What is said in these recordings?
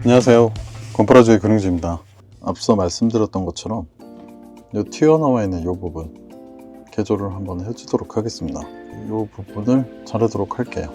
안녕하세요. 건프라주의 근흥주입니다. 앞서 말씀드렸던 것처럼 이 튀어나와 있는 이 부분 개조를 한번 해주도록 하겠습니다. 이 부분을 자르도록 할게요.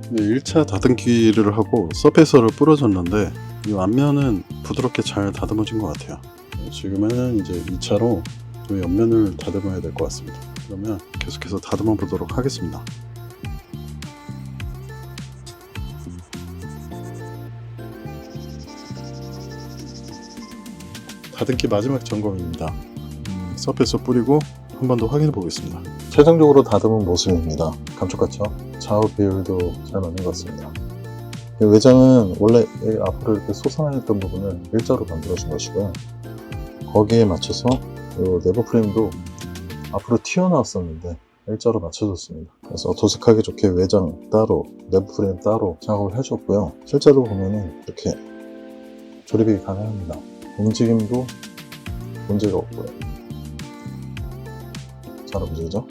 네, 1차 다듬기를 하고 서페이서를 뿌려줬는데 이 앞면은 부드럽게 잘 다듬어진 것 같아요. 지금은 이제 2차로 이 옆면을 다듬어야 될 것 같습니다. 그러면 계속해서 다듬어 보도록 하겠습니다. 다듬기 마지막 점검입니다. 서페이서 뿌리고 한 번 더 확인해 보겠습니다. 최종적으로 다듬은 모습입니다. 감쪽같죠? 좌우 비율도 잘 맞는 것 같습니다. 외장은 원래 앞으로 이렇게 솟아나있던 부분을 일자로 만들어준 것이고요. 거기에 맞춰서 이 내부 프레임도 앞으로 튀어나왔었는데 일자로 맞춰줬습니다. 그래서 도색하기 좋게 외장 따로, 내부 프레임 따로 작업을 해줬고요. 실제로 보면은 이렇게 조립이 가능합니다. 움직임도 문제가 없고요. 잘 움직이죠?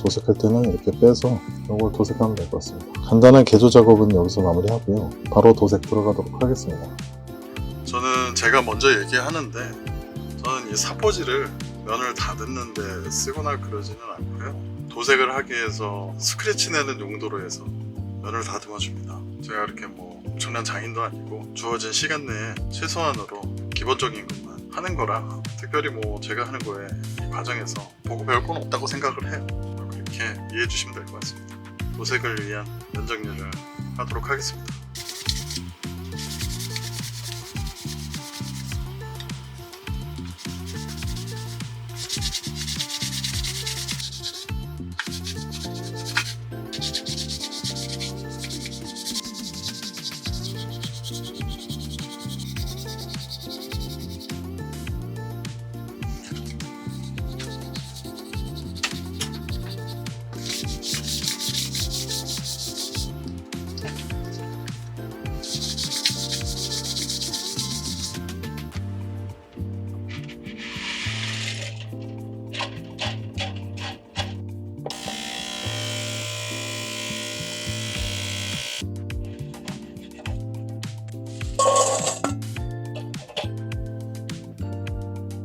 도색할 때는 이렇게 빼서 이걸 도색하면 될 것 같습니다. 간단한 개조 작업은 여기서 마무리하고요. 바로 도색 들어가도록 하겠습니다. 저는 제가 먼저 얘기하는데 저는 이 사포질을 면을 다듬는데 쓰거나 그러지는 않고요. 도색을 하기 위해서 스크래치 내는 용도로 해서 면을 다듬어 줍니다. 제가 이렇게 뭐 엄청난 장인도 아니고 주어진 시간 내에 최소한으로 기본적인 것만 하는 거라 특별히 뭐 제가 하는 거에 이 과정에서 보고 배울 건 없다고 생각을 해요. 그렇게 이해해 주시면 될 것 같습니다. 도색을 위한 면 정리를 하도록 하겠습니다.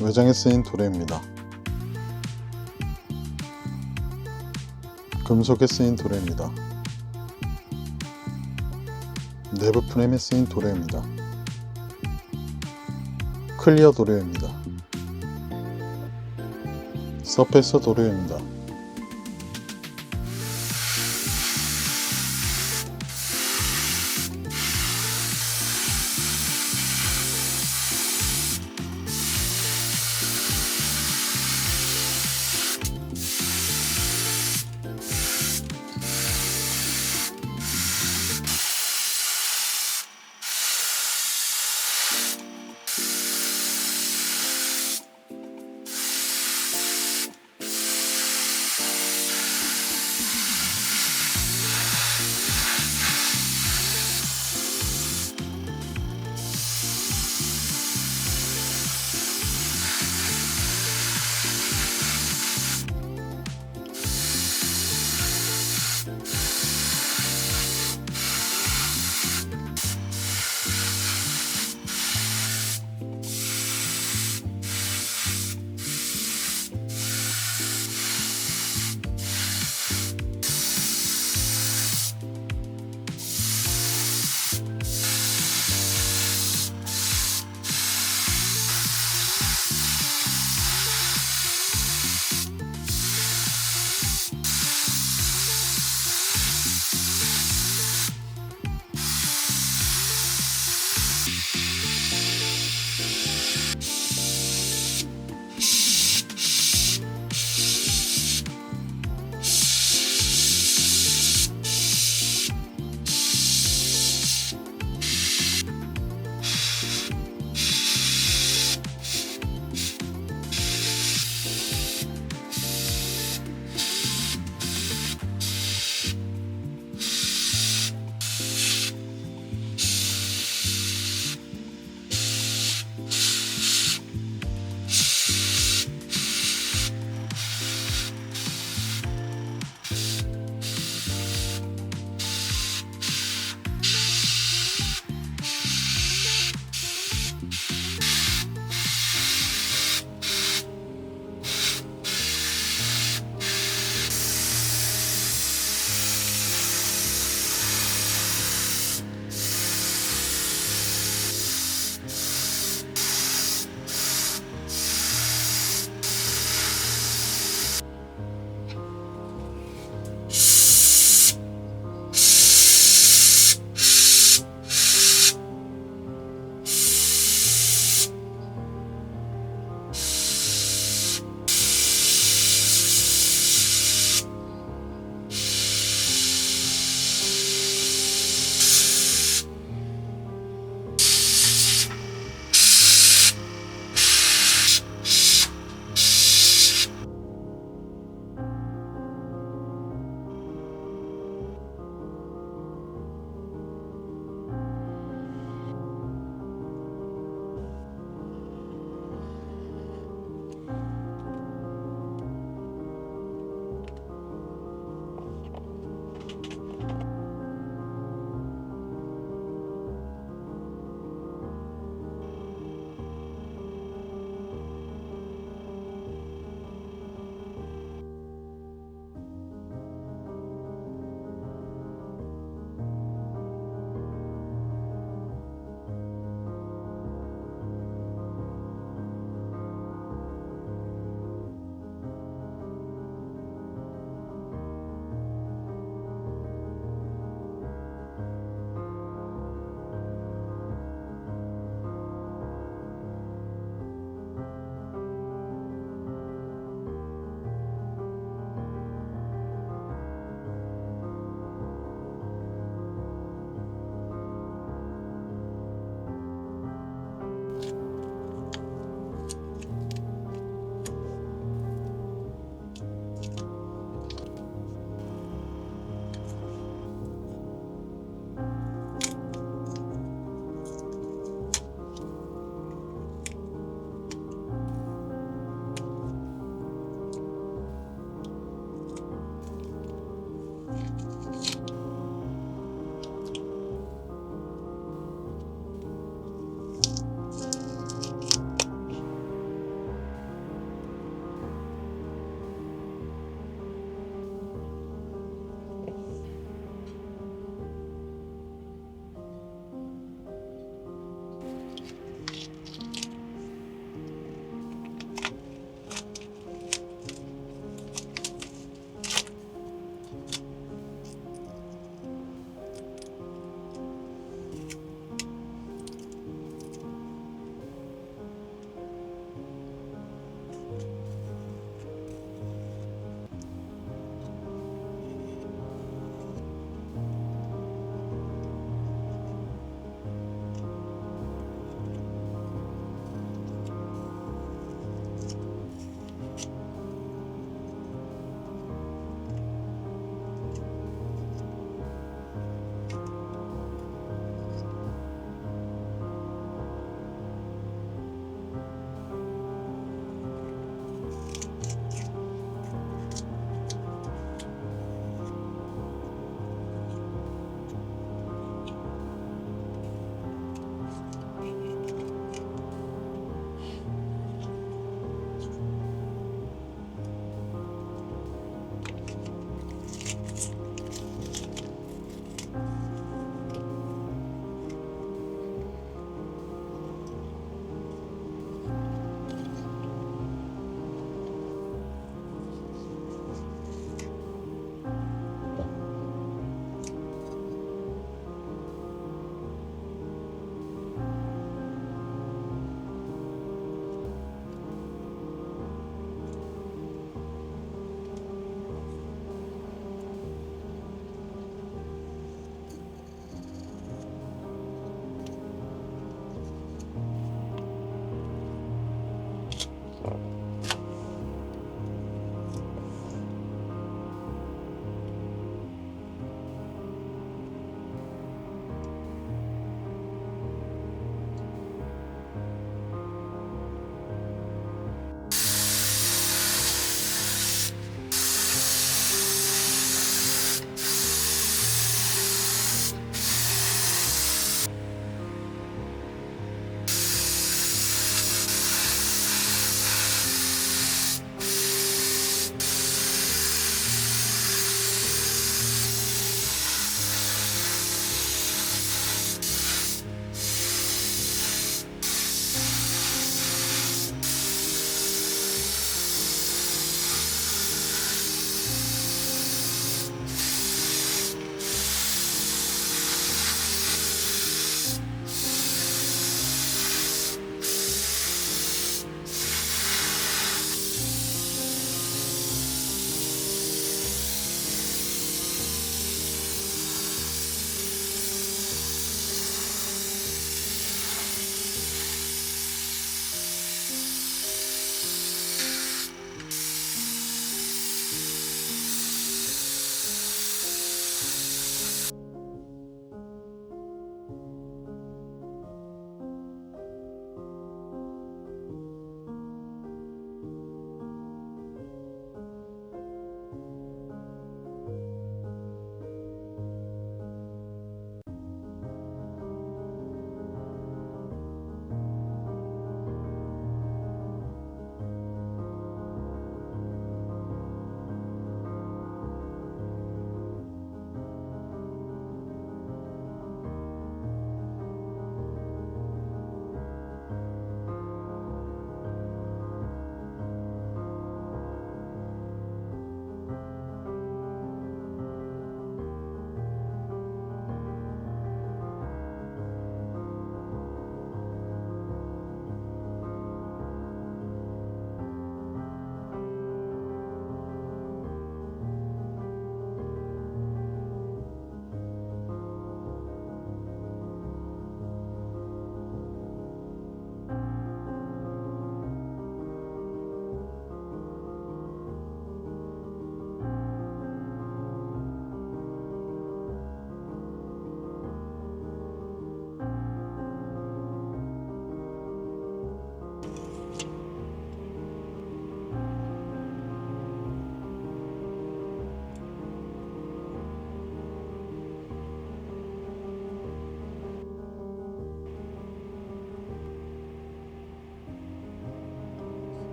외장에 쓰인 도래입니다. 금속에 쓰인 도래입니다. 내부 프레임에 쓰인 도래입니다. 클리어 도래입니다. 서페이서 도래입니다.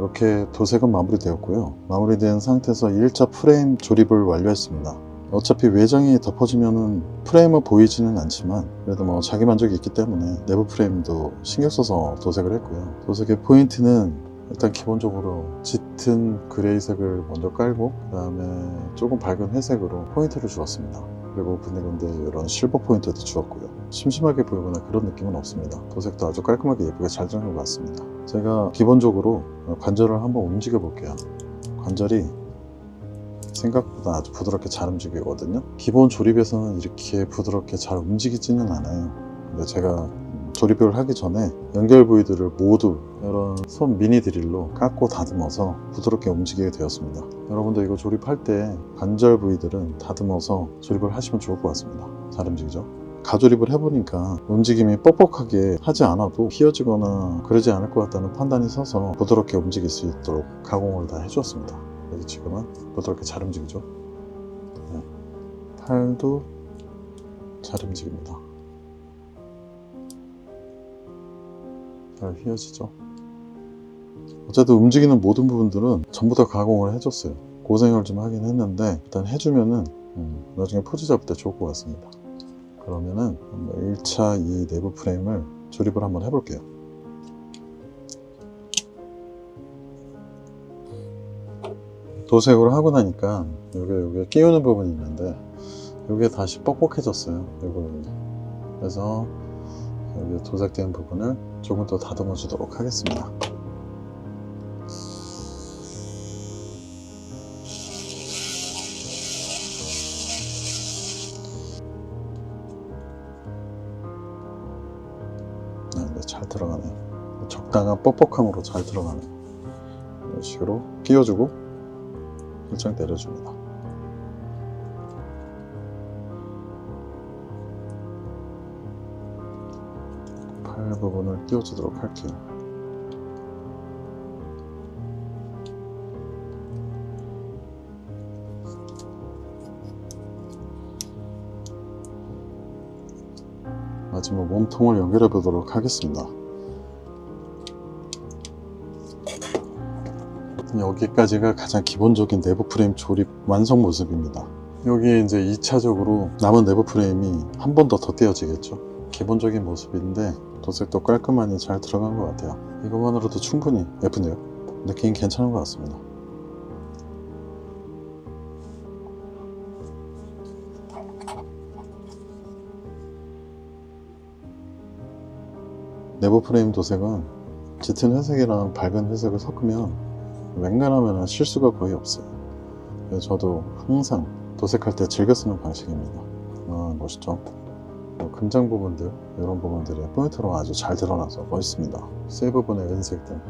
이렇게 도색은 마무리되었고요. 마무리된 상태에서 1차 프레임 조립을 완료했습니다. 어차피 외장이 덮어지면은 프레임은 보이지는 않지만 그래도 뭐 자기 만족이 있기 때문에 내부 프레임도 신경 써서 도색을 했고요. 도색의 포인트는 일단 기본적으로 짙은 그레이색을 먼저 깔고 그 다음에 조금 밝은 회색으로 포인트를 주었습니다. 그리고 군데군데 이런 실버 포인트도 주었고요. 심심하게 보이거나 그런 느낌은 없습니다. 도색도 아주 깔끔하게 예쁘게 잘 들어간 것 같습니다. 제가 기본적으로 관절을 한번 움직여 볼게요. 관절이 생각보다 아주 부드럽게 잘 움직이거든요. 기본 조립에서는 이렇게 부드럽게 잘 움직이지는 않아요. 근데 제가 조립을 하기 전에 연결 부위들을 모두 이런 손 미니 드릴로 깎고 다듬어서 부드럽게 움직이게 되었습니다. 여러분도 이거 조립할 때 관절 부위들은 다듬어서 조립을 하시면 좋을 것 같습니다. 잘 움직이죠? 가조립을 해보니까 움직임이 뻑뻑하게 하지 않아도 휘어지거나 그러지 않을 것 같다는 판단이 서서 부드럽게 움직일 수 있도록 가공을 다 해주었습니다. 그래서 지금은 부드럽게 잘 움직이죠. 네. 팔도 잘 움직입니다. 잘 휘어지죠. 어쨌든 움직이는 모든 부분들은 전부 다 가공을 해줬어요. 고생을 좀 하긴 했는데 일단 해주면은 나중에 포즈 잡을 때 좋을 것 같습니다. 그러면은 1차 이 내부 프레임을 조립을 한번 해볼게요. 도색을 하고 나니까 여기 끼우는 부분이 있는데 이게 다시 뻑뻑해졌어요. 그래서 여기 도색된 부분을 조금 더 다듬어 주도록 하겠습니다. 네, 잘 들어가네요. 적당한 뻑뻑함으로 잘 들어가네요. 이런 식으로 끼워주고 살짝 내려줍니다. 팔 부분을 끼워주도록 할게요. 마지막 몸통을 연결해 보도록 하겠습니다. 여기까지가 가장 기본적인 내부 프레임 조립 완성 모습입니다. 여기 이제 2차적으로 남은 내부 프레임이 한 번 더 떼어지겠죠. 기본적인 모습인데 도색도 깔끔하니 잘 들어간 것 같아요. 이것만으로도 충분히 예쁜데요. 느낌 괜찮은 것 같습니다. 내부 프레임 도색은 짙은 회색이랑 밝은 회색을 섞으면 웬간하면 실수가 거의 없어요. 그래서 저도 항상 도색할 때 즐겨 쓰는 방식입니다. 멋있죠? 금장 부분들, 이런 부분들이 포인트로 아주 잘 드러나서 멋있습니다. 쇠 부분의 은색들,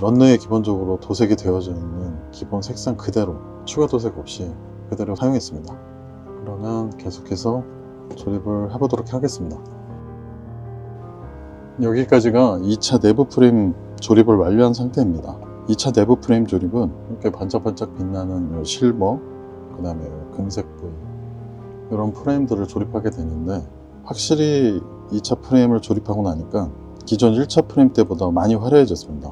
런너에 기본적으로 도색이 되어져 있는 기본 색상 그대로 추가 도색 없이 그대로 사용했습니다. 그러면 계속해서 조립을 해보도록 하겠습니다. 여기까지가 2차 내부 프레임 조립을 완료한 상태입니다. 2차 내부 프레임 조립은 이렇게 반짝반짝 빛나는 실버, 그 다음에 금색 부위, 이런 프레임들을 조립하게 되는데 확실히 2차 프레임을 조립하고 나니까 기존 1차 프레임 때보다 많이 화려해졌습니다.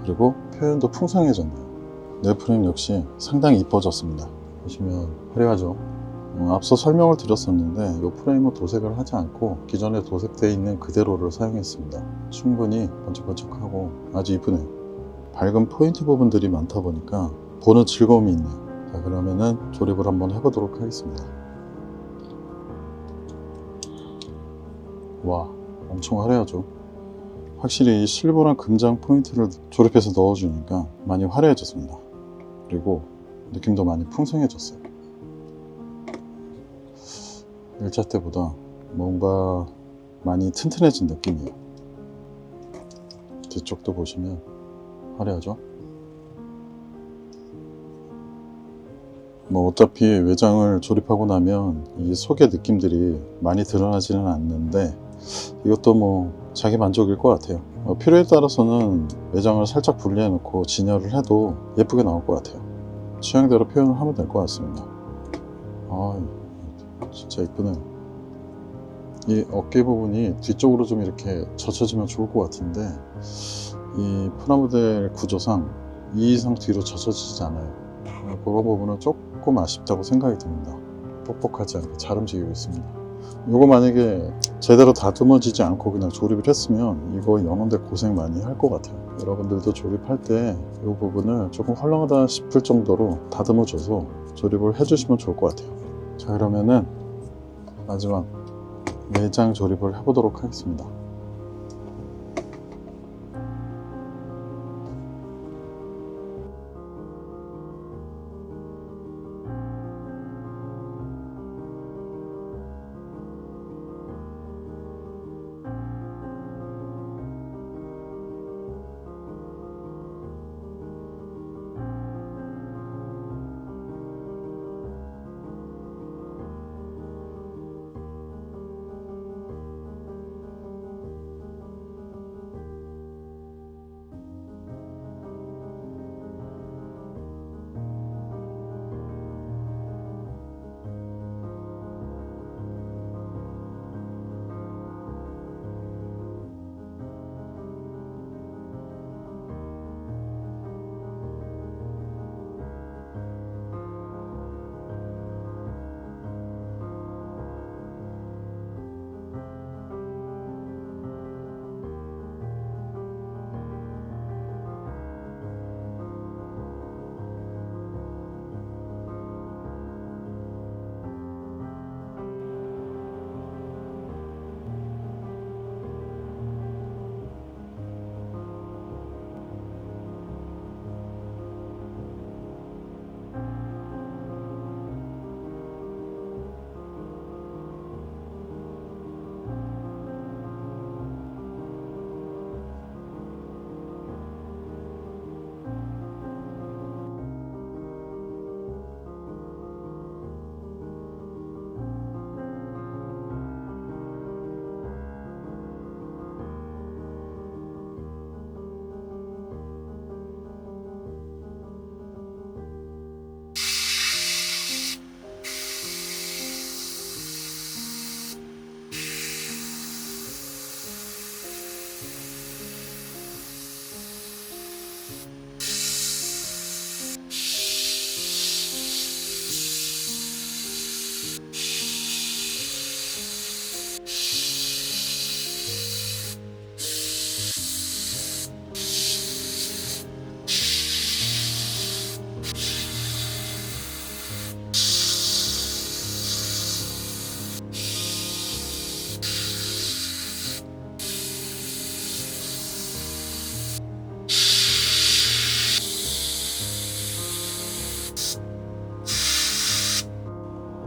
그리고 표현도 풍성해졌네요. 내 프레임 역시 상당히 이뻐졌습니다. 보시면 화려하죠. 앞서 설명을 드렸었는데 이 프레임은 도색을 하지 않고 기존에 도색되어 있는 그대로를 사용했습니다. 충분히 번쩍번쩍하고 아주 이쁘네요. 밝은 포인트 부분들이 많다 보니까 보는 즐거움이 있네요. 자, 그러면은 조립을 한번 해보도록 하겠습니다. 와, 엄청 화려하죠. 확실히 이 실버랑 금장 포인트를 조립해서 넣어주니까 많이 화려해졌습니다. 그리고 느낌도 많이 풍성해졌어요. 1차 때보다 뭔가 많이 튼튼해진 느낌이에요. 뒤쪽도 보시면 화려하죠? 뭐 어차피 외장을 조립하고 나면 이 속의 느낌들이 많이 드러나지는 않는데 이것도 뭐 자기 만족일 것 같아요. 필요에 따라서는 외장을 살짝 분리해 놓고 진열을 해도 예쁘게 나올 것 같아요. 취향대로 표현을 하면 될 것 같습니다. 진짜 이쁘네요. 이 어깨 부분이 뒤쪽으로 좀 이렇게 젖혀지면 좋을 것 같은데 이 프라모델 구조상 이 이상 뒤로 젖어지지 않아요. 그런 부분은 조금 아쉽다고 생각이 듭니다. 뻑뻑하지 않게 잘 움직이고 있습니다. 이거 만약에 제대로 다듬어지지 않고 그냥 조립을 했으면 이거 여는데 고생 많이 할 것 같아요. 여러분들도 조립할 때 이 부분을 조금 헐렁하다 싶을 정도로 다듬어줘서 조립을 해주시면 좋을 것 같아요. 자, 그러면은 마지막 내장 조립을 해보도록 하겠습니다.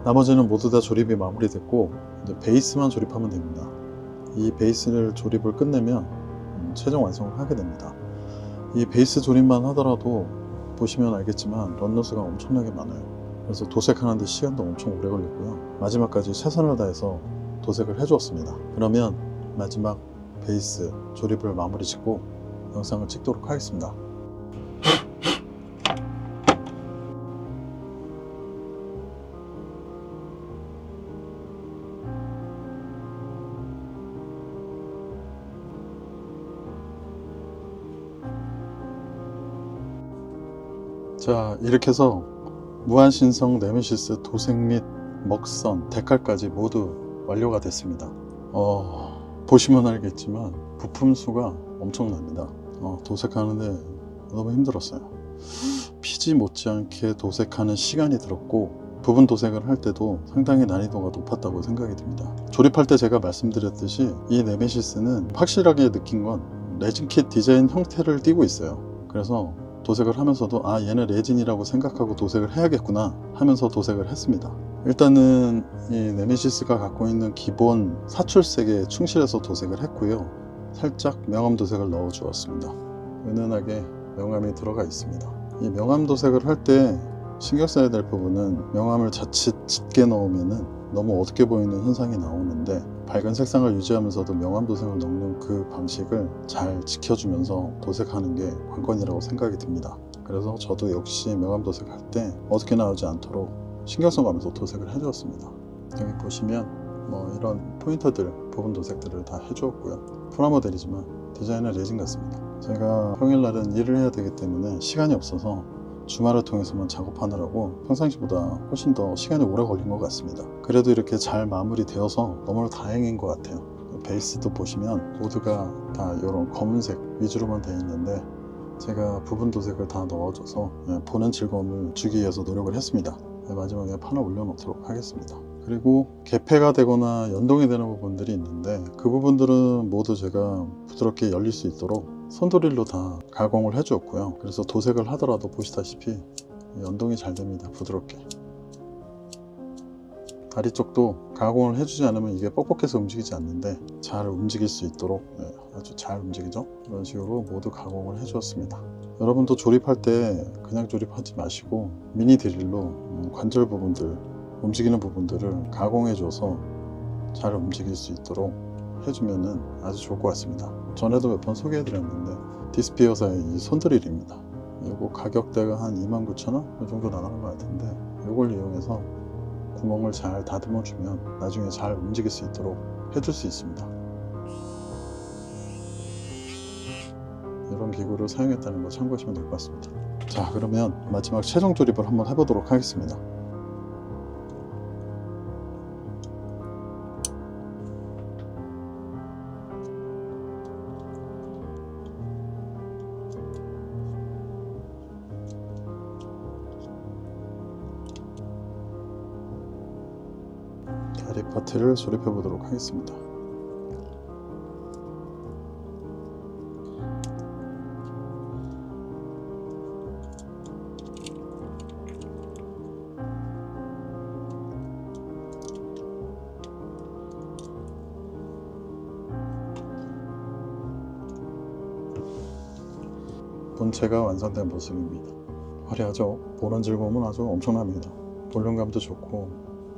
나머지는 모두 다 조립이 마무리됐고 이제 베이스만 조립하면 됩니다. 이 베이스를 조립을 끝내면 최종 완성을 하게 됩니다. 이 베이스 조립만 하더라도 보시면 알겠지만 런너스가 엄청나게 많아요. 그래서 도색하는데 시간도 엄청 오래 걸렸고요. 마지막까지 최선을 다해서 도색을 해주었습니다. 그러면 마지막 베이스 조립을 마무리 짓고 영상을 찍도록 하겠습니다. 자, 이렇게 해서 무한신성 네메시스 도색 및 먹선, 데칼까지 모두 완료가 됐습니다. 보시면 알겠지만 부품 수가 엄청납니다. 도색하는데 너무 힘들었어요. 피지 못지않게 도색하는 시간이 들었고 부분 도색을 할 때도 상당히 난이도가 높았다고 생각이 듭니다. 조립할 때 제가 말씀드렸듯이 이 네메시스는 확실하게 느낀 건 레진킷 디자인 형태를 띠고 있어요. 그래서 도색을 하면서도 얘는 레진이라고 생각하고 도색을 해야겠구나 하면서 도색을 했습니다. 일단은 이 네메시스가 갖고 있는 기본 사출색에 충실해서 도색을 했고요. 살짝 명암 도색을 넣어 주었습니다. 은은하게 명암이 들어가 있습니다. 이 명암 도색을 할 때 신경 써야 될 부분은 명암을 자칫 짙게 넣으면 너무 어둡게 보이는 현상이 나오는데 밝은 색상을 유지하면서도 명암 도색을 넣는 그 방식을 잘 지켜주면서 도색하는 게 관건이라고 생각이 듭니다. 그래서 저도 역시 명암 도색할 때 어둡게 나오지 않도록 신경 써가면서 도색을 해주었습니다. 여기 보시면 이런 포인터들, 부분 도색들을 다 해주었고요. 프라모델이지만 디자인은 레진 같습니다. 제가 평일날은 일을 해야 되기 때문에 시간이 없어서 주말을 통해서만 작업하느라고 평상시보다 훨씬 더 시간이 오래 걸린 것 같습니다. 그래도 이렇게 잘 마무리되어서 너무 다행인 것 같아요. 베이스도 보시면 모두가 다 이런 검은색 위주로만 되어 있는데 제가 부분 도색을 다 넣어줘서 보는 즐거움을 주기 위해서 노력을 했습니다. 마지막에 판을 올려놓도록 하겠습니다. 그리고 개폐가 되거나 연동이 되는 부분들이 있는데 그 부분들은 모두 제가 부드럽게 열릴 수 있도록 손드릴로 다 가공을 해 주었고요. 그래서 도색을 하더라도 보시다시피 연동이 잘 됩니다. 부드럽게. 다리 쪽도 가공을 해주지 않으면 이게 뻑뻑해서 움직이지 않는데 잘 움직일 수 있도록 아주 잘 움직이죠. 이런 식으로 모두 가공을 해 주었습니다. 여러분도 조립할 때 그냥 조립하지 마시고 미니 드릴로 관절 부분들, 움직이는 부분들을 가공해 줘서 잘 움직일 수 있도록 해주면 아주 좋을 것 같습니다. 전에도 몇 번 소개해 드렸는데 디스피어사의 이 손드릴입니다. 이거 가격대가 한 29,000원? 이 정도 나가는 것 같은데 이걸 이용해서 구멍을 잘 다듬어 주면 나중에 잘 움직일 수 있도록 해줄 수 있습니다. 이런 기구를 사용했다는 거 참고하시면 될 것 같습니다. 자, 그러면 마지막 최종 조립을 한번 해보도록 하겠습니다. 다리 파트를 조립해 보도록 하겠습니다. 본체가 완성된 모습입니다. 화려하죠? 보는 즐거움은 아주 엄청납니다. 볼륨감도 좋고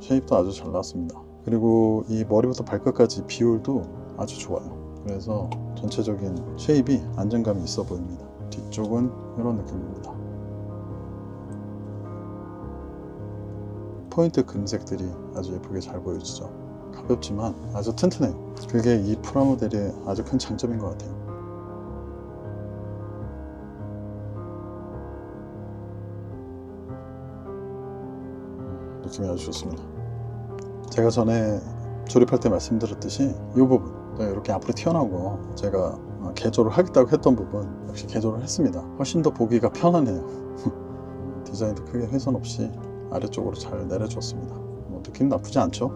쉐입도 아주 잘 나왔습니다. 그리고 이 머리부터 발끝까지 비율도 아주 좋아요. 그래서 전체적인 쉐입이 안정감이 있어 보입니다. 뒤쪽은 이런 느낌입니다. 포인트 금색들이 아주 예쁘게 잘 보여지죠. 가볍지만 아주 튼튼해요. 그게 이 프라모델의 아주 큰 장점인 것 같아요. 느낌이 아주 좋습니다. 제가 전에 조립할 때 말씀드렸듯이 이 부분 이렇게 앞으로 튀어나온 거 제가 개조를 하겠다고 했던 부분 역시 개조를 했습니다. 훨씬 더 보기가 편하네요. 디자인도 크게 훼손 없이 아래쪽으로 잘 내려줬습니다. 느낌 나쁘지 않죠?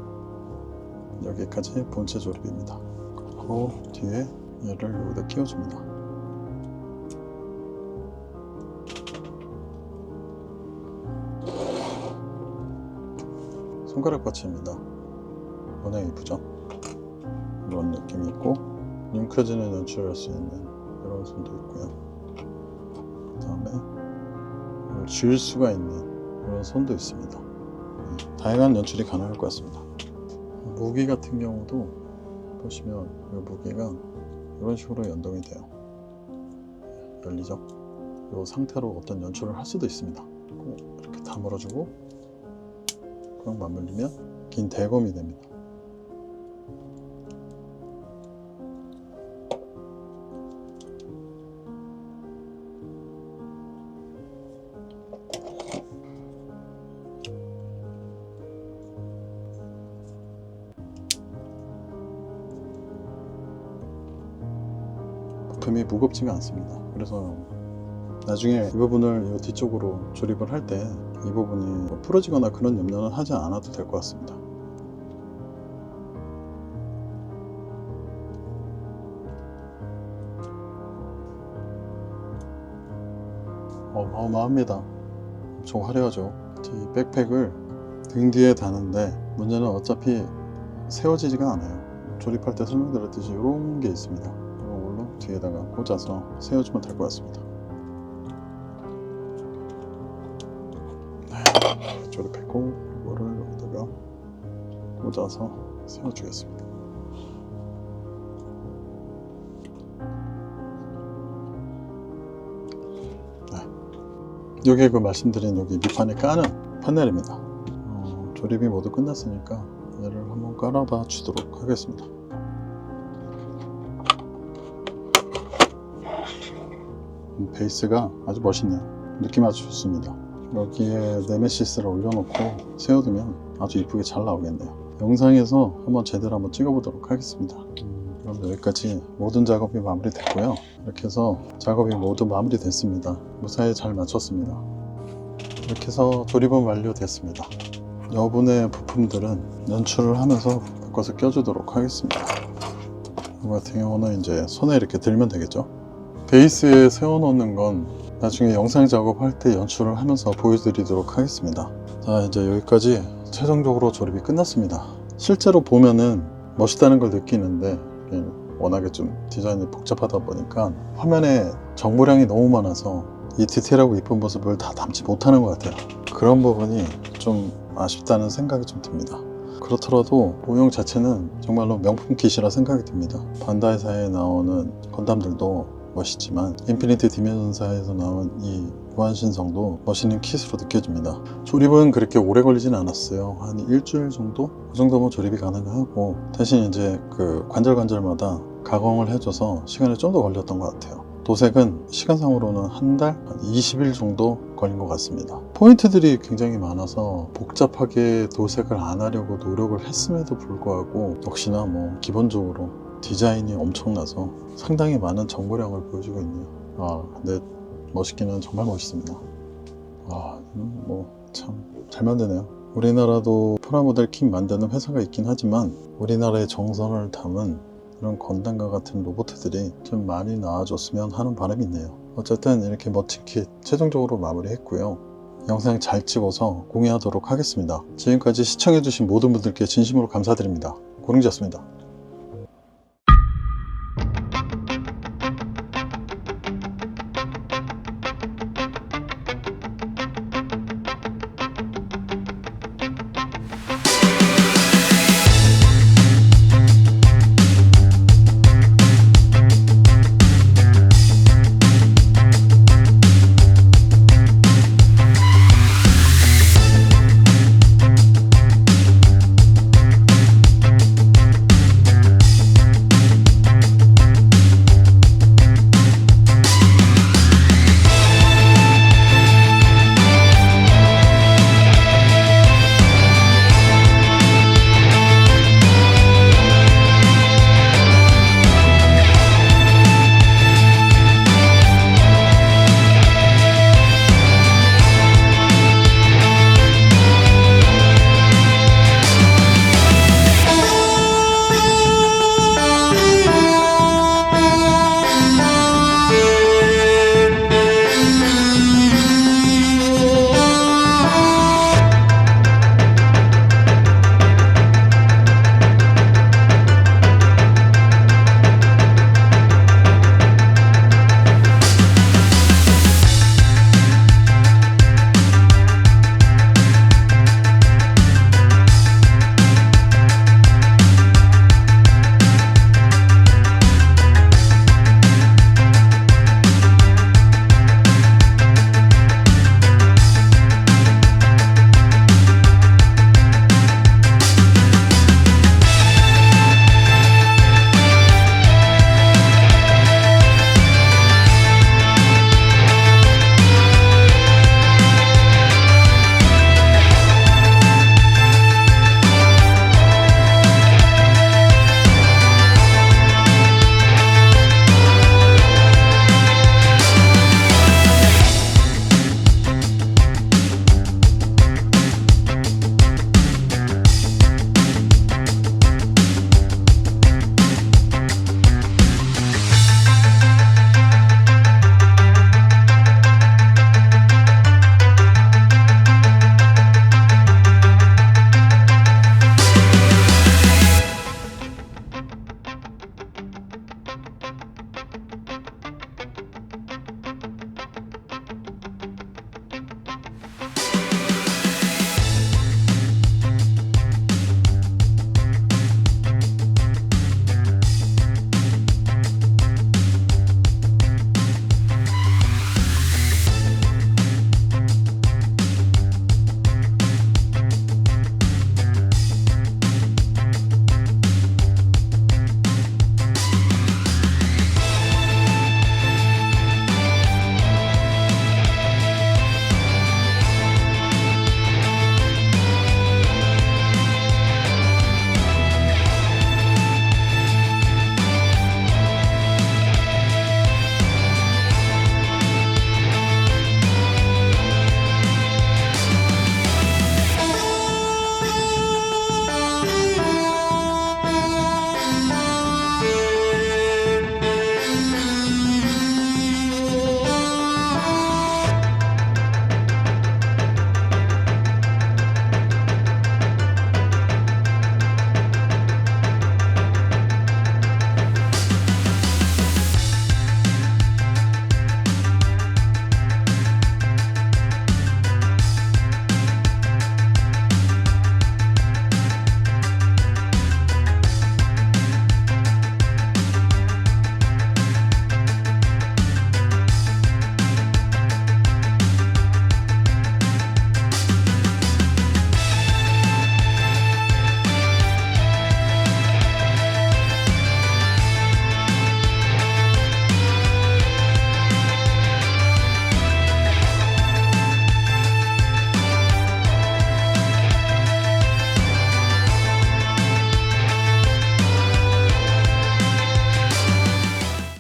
여기까지 본체 조립입니다. 그리고 뒤에 얘를 여기다 끼워줍니다. 손가락 받침입니다. 워낙 이쁘죠? 이런 느낌이 있고 뭉켜지는 연출을 할 수 있는 이런 손도 있고요. 그 다음에 줄 수가 있는 이런 손도 있습니다. 다양한 연출이 가능할 것 같습니다. 무기 같은 경우도 보시면 이 무기가 이런 식으로 연동이 돼요. 열리죠? 이 상태로 어떤 연출을 할 수도 있습니다. 이렇게 다물어주고 꽉 맞물리면 긴 대검이 됩니다. 부품이 무겁지가 않습니다. 그래서 나중에 이 부분을 이 뒤쪽으로 조립을 할 때 이 부분이 부러지거나 그런 염려는 하지 않아도 될 것 같습니다. 어마어마합니다. 엄청 화려하죠. 이 백팩을 등 뒤에 다는데 문제는 어차피 세워지지가 않아요. 조립할 때 설명드렸듯이 이런 게 있습니다. 이걸로 뒤에다가 꽂아서 세워주면 될 것 같습니다. 조립했고 이거를 여기다가 꽂아서 세워주겠습니다. 여기 그 말씀드린 여기 밑판에 까는 판넬입니다. 조립이 모두 끝났으니까 얘를 한번 깔아봐 주도록 하겠습니다. 베이스가 아주 멋있네요. 느낌 아주 좋습니다. 여기에 네메시스를 올려놓고 세워두면 아주 이쁘게 잘 나오겠네요. 영상에서 한번 제대로 한번 찍어보도록 하겠습니다. 그럼 여기까지 모든 작업이 마무리됐고요. 이렇게 해서 작업이 모두 마무리됐습니다. 무사히 잘 마쳤습니다. 이렇게 해서 조립은 완료됐습니다. 여분의 부품들은 연출을 하면서 바꿔서 껴주도록 하겠습니다. 이거 같은 경우는 이제 손에 이렇게 들면 되겠죠. 베이스에 세워놓는 건 나중에 영상 작업할 때 연출을 하면서 보여드리도록 하겠습니다. 자, 이제 여기까지 최종적으로 조립이 끝났습니다. 실제로 보면은 멋있다는 걸 느끼는데 워낙에 좀 디자인이 복잡하다 보니까 화면에 정보량이 너무 많아서 이 디테일하고 이쁜 모습을 다 담지 못하는 것 같아요. 그런 부분이 좀 아쉽다는 생각이 좀 듭니다. 그렇더라도 모형 자체는 정말로 명품 킷이라 생각이 듭니다. 반다이사에 나오는 건담들도 멋있지만 인피니티 디멘전사에서 나온 이 무한신성도 멋있는 킷으로 느껴집니다. 조립은 그렇게 오래 걸리진 않았어요. 한 일주일 정도? 그 정도면 조립이 가능하고 대신 이제 그 관절마다 가공을 해줘서 시간이 좀 더 걸렸던 것 같아요. 도색은 시간상으로는 한 달, 한 20일 정도 걸린 것 같습니다. 포인트들이 굉장히 많아서 복잡하게 도색을 안 하려고 노력을 했음에도 불구하고 역시나 뭐 기본적으로 디자인이 엄청나서 상당히 많은 정보량을 보여주고 있네요. 근데 멋있기는 정말 멋있습니다. 뭐 참 잘 만드네요. 우리나라도 프라모델 킷 만드는 회사가 있긴 하지만 우리나라의 정성을 담은 이런 건담과 같은 로봇들이 좀 많이 나와줬으면 하는 바람이 있네요. 어쨌든 이렇게 멋진 킷 최종적으로 마무리했고요. 영상 잘 찍어서 공유하도록 하겠습니다. 지금까지 시청해주신 모든 분들께 진심으로 감사드립니다. 고릉지였습니다.